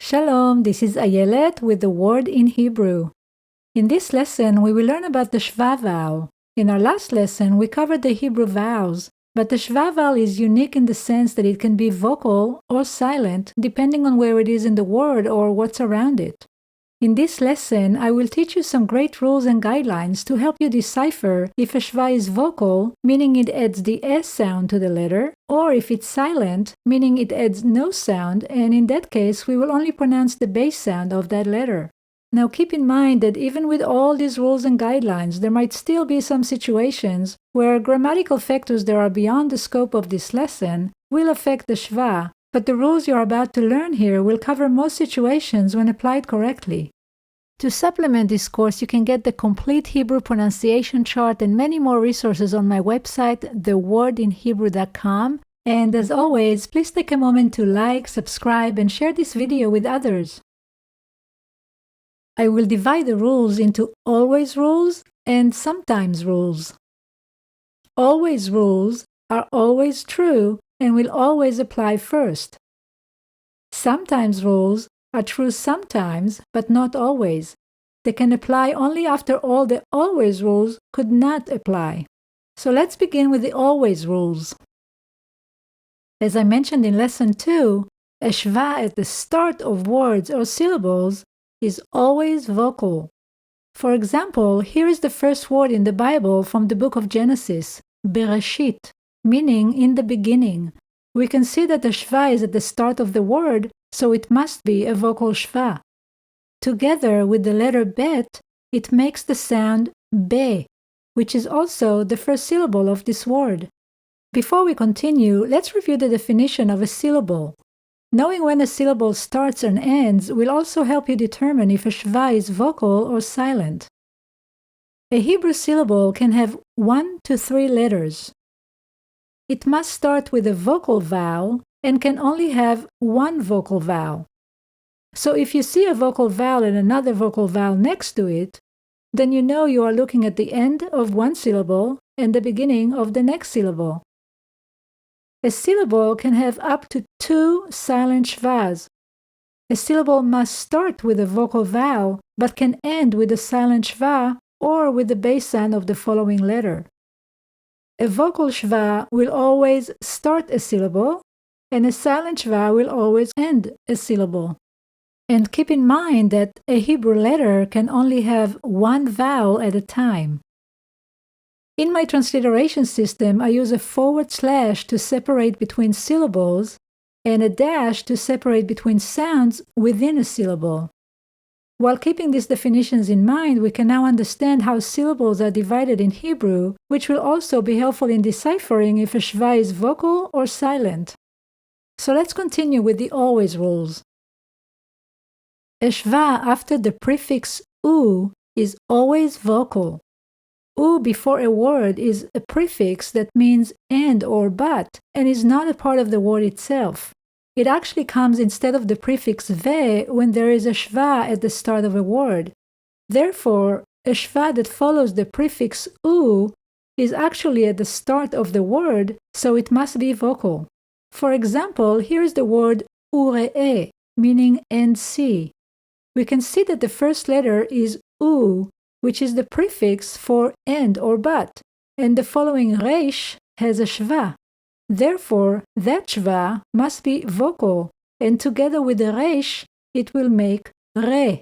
Shalom, this is Ayelet with the word in Hebrew. In this lesson, we will learn about the SHVA vowel. In our last lesson, we covered the Hebrew vowels, but the SHVA vowel is unique in the sense that it can be vocal or silent depending on where it is in the word or what's around it. In this lesson, I will teach you some great rules and guidelines to help you decipher if a SHVA is vocal, meaning it adds the S sound to the letter, or if it's silent, meaning it adds no sound, and in that case, we will only pronounce the base sound of that letter. Now keep in mind that even with all these rules and guidelines, there might still be some situations where grammatical factors that are beyond the scope of this lesson will affect the SHVA, but the rules you're about to learn here will cover most situations when applied correctly. To supplement this course, you can get the complete Hebrew pronunciation chart and many more resources on my website, thewordinhebrew.com. And as always, please take a moment to like, subscribe, and share this video with others. I will divide the rules into always rules and sometimes rules. Always rules are always true and will always apply first. Sometimes rules are true sometimes, but not always. They can apply only after all the always rules could not apply. So let's begin with the always rules. As I mentioned in lesson 2, a SHVA at the start of words or syllables is always vocal. For example, here is the first word in the Bible from the book of Genesis, Bereshit, meaning in the beginning. We can see that the SHVA is at the start of the word, so it must be a vocal SHVA. Together with the letter bet, it makes the sound be, which is also the first syllable of this word. Before we continue, let's review the definition of a syllable. Knowing when a syllable starts and ends will also help you determine if a SHVA is vocal or silent. A Hebrew syllable can have 1 to 3 letters. It must start with a vocal vowel and can only have one vocal vowel. So if you see a vocal vowel and another vocal vowel next to it, then you know you are looking at the end of one syllable and the beginning of the next syllable. A syllable can have up to 2 silent SHVAs. A syllable must start with a vocal vowel, but can end with a silent SHVA or with the base sound of the following letter. A vocal SHVA will always start a syllable, and a silent SHVA will always end a syllable. And keep in mind that a Hebrew letter can only have one vowel at a time. In my transliteration system, I use a / to separate between syllables and a dash to separate between sounds within a syllable. While keeping these definitions in mind, we can now understand how syllables are divided in Hebrew, which will also be helpful in deciphering if a SHVA is vocal or silent. So let's continue with the always rules. A SHVA after the prefix u is always vocal. U before a word is a prefix that means and or but and is not a part of the word itself. It actually comes instead of the prefix ve when there is a SHVA at the start of a word. Therefore, a SHVA that follows the prefix u is actually at the start of the word, so it must be vocal. For example, here is the word ure'e, meaning and see. We can see that the first letter is u, which is the prefix for and or but, and the following reish has a SHVA. Therefore, that SHVA must be vocal, and together with the reish, it will make re.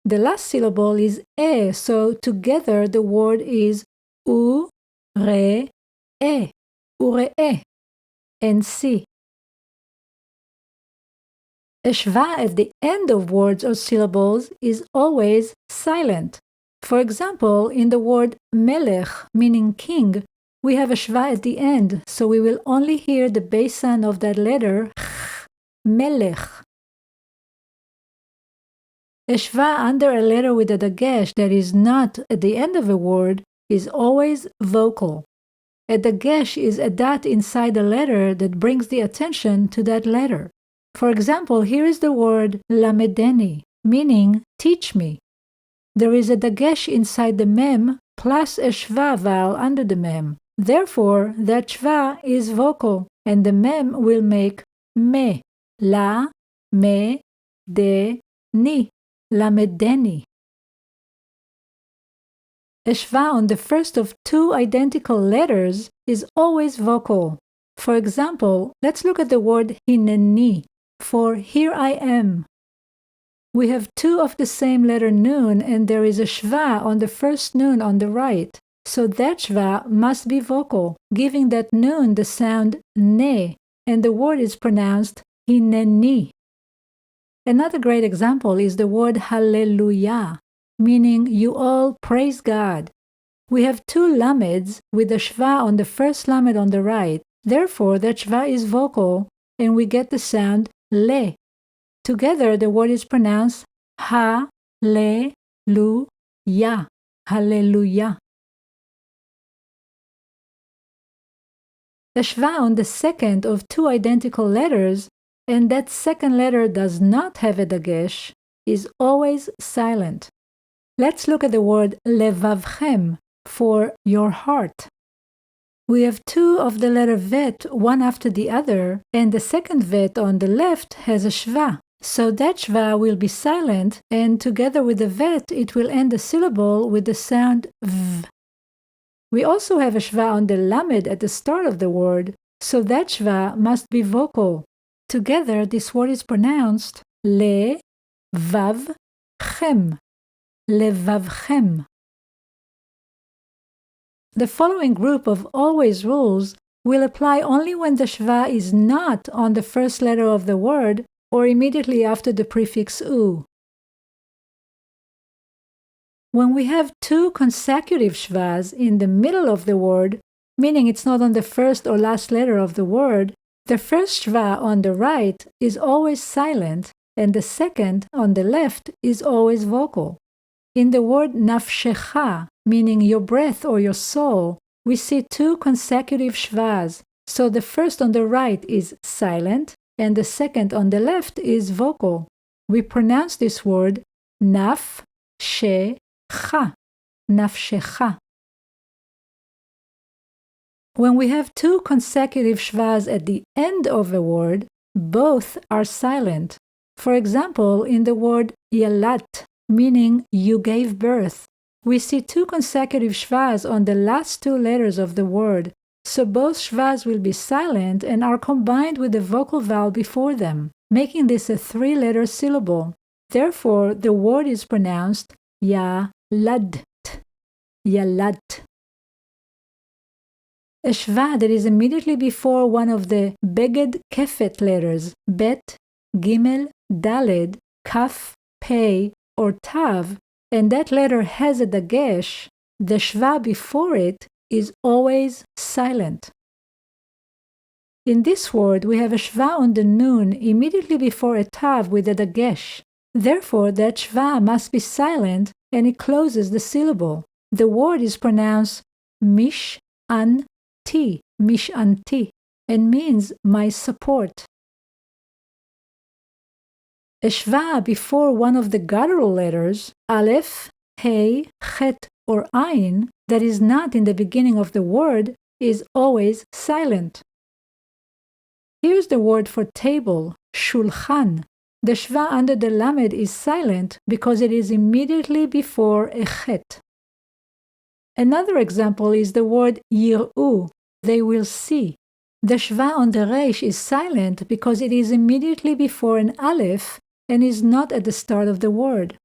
The last syllable is e, so together the word is u, re, e, ure'e, and see. A SHVA at the end of words or syllables is always silent. For example, in the word melech, meaning king, we have a SHVA at the end, so we will only hear the base sound of that letter, ch, melech. A SHVA under a letter with a Dagesh that is not at the end of a word is always vocal. A Dagesh is a dot inside a letter that brings the attention to that letter. For example, here is the word lamedeni, meaning teach me. There is a Dagesh inside the mem plus a SHVA vowel under the mem. Therefore, that SHVA is vocal, and the mem will make me, la, me, lamedeni. A shva on the first of two identical letters is always vocal. For example, let's look at the word hineni, for here I am. We have two of the same letter nun, and there is a shva on the first nun on the right. So that shva must be vocal, giving that nun the sound ne, and the word is pronounced hineni. Another great example is the word hallelujah, meaning you all praise God. We have two lameds with a shva on the first lamed on the right. Therefore, that shva is vocal, and we get the sound le. Together, the word is pronounced ha-le-lu-ya, hallelujah. The shva on the second of two identical letters, and that second letter does not have a dagesh, is always silent. Let's look at the word levavchem, for your heart. We have two of the letter vet, one after the other, and the second vet on the left has a shva. So that shva will be silent, and together with the vet, it will end the syllable with the sound v. We also have a shva on the lamed at the start of the word, so that shva must be vocal. Together, this word is pronounced le-vav-chem, levavchem. The following group of always rules will apply only when the shva is not on the first letter of the word or immediately after the prefix u. When we have two consecutive shvas in the middle of the word, meaning it's not on the first or last letter of the word, the first shva on the right is always silent, and the second on the left is always vocal. In the word nafshecha, meaning your breath or your soul, we see two consecutive shvas, so the first on the right is silent, and the second on the left is vocal. We pronounce this word naf-she-cha, nafshecha. When we have two consecutive shvas at the end of a word, both are silent. For example, in the word yalat, meaning you gave birth, we see two consecutive shvas on the last two letters of the word, so both shvas will be silent and are combined with the vocal vowel before them, making this a three-letter syllable. Therefore, the word is pronounced ya-lad, yalat. A shva that is immediately before one of the Beged-Kefet letters, bet, gimel, daled, kaf, pei, or tav, and that letter has a dagesh, the shva before it is always silent. In this word, we have a shva on the nun immediately before a tav with a dagesh. Therefore, that shva must be silent and it closes the syllable. The word is pronounced mish-an-ti, mish-anti, and means my support. A shva before one of the guttural letters, aleph, hey, chet, or ayin, that is not in the beginning of the word, is always silent. Here's the word for table, shulchan. The shva under the lamed is silent because it is immediately before a chet. Another example is the word yir'u, they will see. The shva on the reish is silent because it is immediately before an aleph and is not at the start of the word.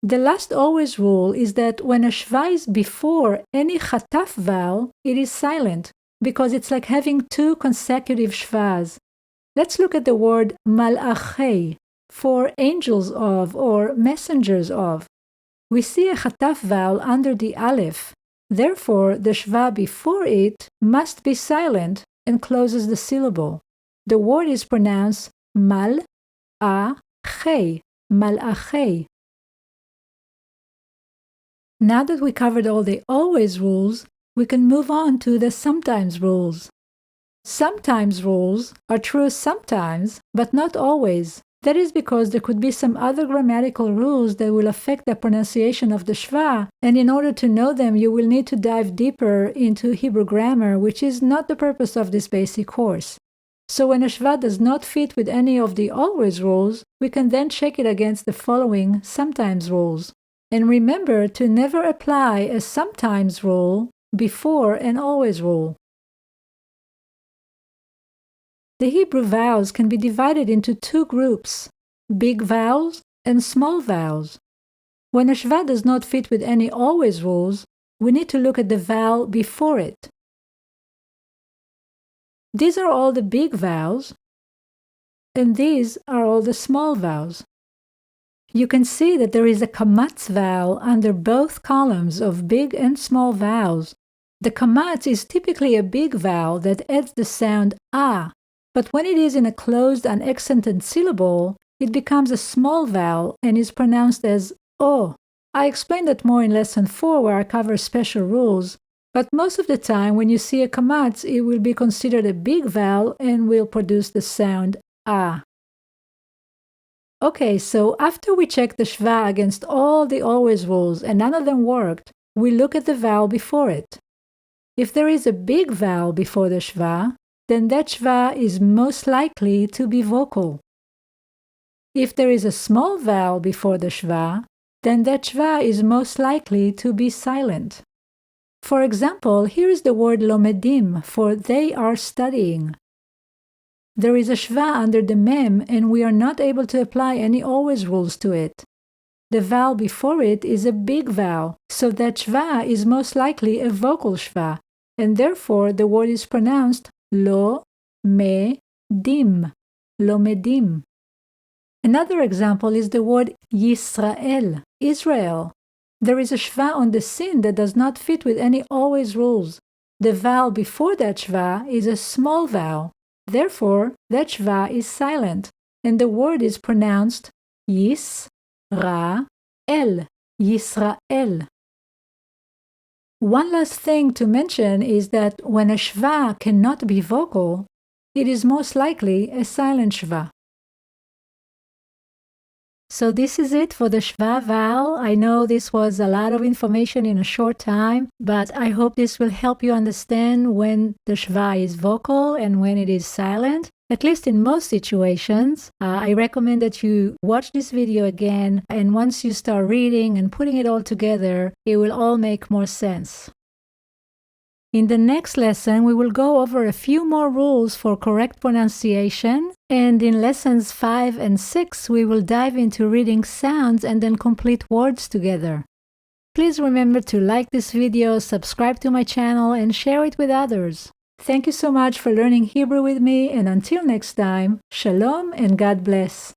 The last always rule is that when a shva is before any Khataf vowel, it is silent, because it's like having two consecutive shvas. Let's look at the word malachei, for angels of or messengers of. We see a Khataf vowel under the aleph. Therefore, the shva before it must be silent and closes the syllable. The word is pronounced mal-a-chei, malachei. Now that we covered all the always rules, we can move on to the sometimes rules. Sometimes rules are true sometimes, but not always. That is because there could be some other grammatical rules that will affect the pronunciation of the shva, and in order to know them, you will need to dive deeper into Hebrew grammar, which is not the purpose of this basic course. So when a shva does not fit with any of the always rules, we can then check it against the following sometimes rules. And remember to never apply a sometimes rule before an always rule. The Hebrew vowels can be divided into two groups, big vowels and small vowels. When a shva does not fit with any always rules, we need to look at the vowel before it. These are all the big vowels, and these are all the small vowels. You can see that there is a kamatz vowel under both columns of big and small vowels. The kamatz is typically a big vowel that adds the sound ah, but when it is in a closed unaccented syllable, it becomes a small vowel and is pronounced as o. I explained that more in lesson 4 where I cover special rules, but most of the time when you see a kamatz, it will be considered a big vowel and will produce the sound ah. Okay, so after we check the shva against all the always rules and none of them worked, we look at the vowel before it. If there is a big vowel before the shva, then that shva is most likely to be vocal. If there is a small vowel before the shva, then that shva is most likely to be silent. For example, here is the word lomedim for they are studying. There is a shva under the mem and we are not able to apply any always rules to it. The vowel before it is a big vowel, so that shva is most likely a vocal shva, and therefore the word is pronounced lo me dim, lomedim. Another example is the word Yisrael, Israel. There is a shva on the sin that does not fit with any always rules. The vowel before that shva is a small vowel. Therefore, that shva is silent, and the word is pronounced Yis-ra-el, Yisrael. One last thing to mention is that when a shva cannot be vocal, it is most likely a silent shva. So this is it for the SHVA vowel. I know this was a lot of information in a short time, but I hope this will help you understand when the SHVA is vocal and when it is silent. At least in most situations, I recommend that you watch this video again, and once you start reading and putting it all together, it will all make more sense. In the next lesson, we will go over a few more rules for correct pronunciation, and in lessons 5 and 6, we will dive into reading sounds and then complete words together. Please remember to like this video, subscribe to my channel, and share it with others. Thank you so much for learning Hebrew with me, and until next time, Shalom and God bless.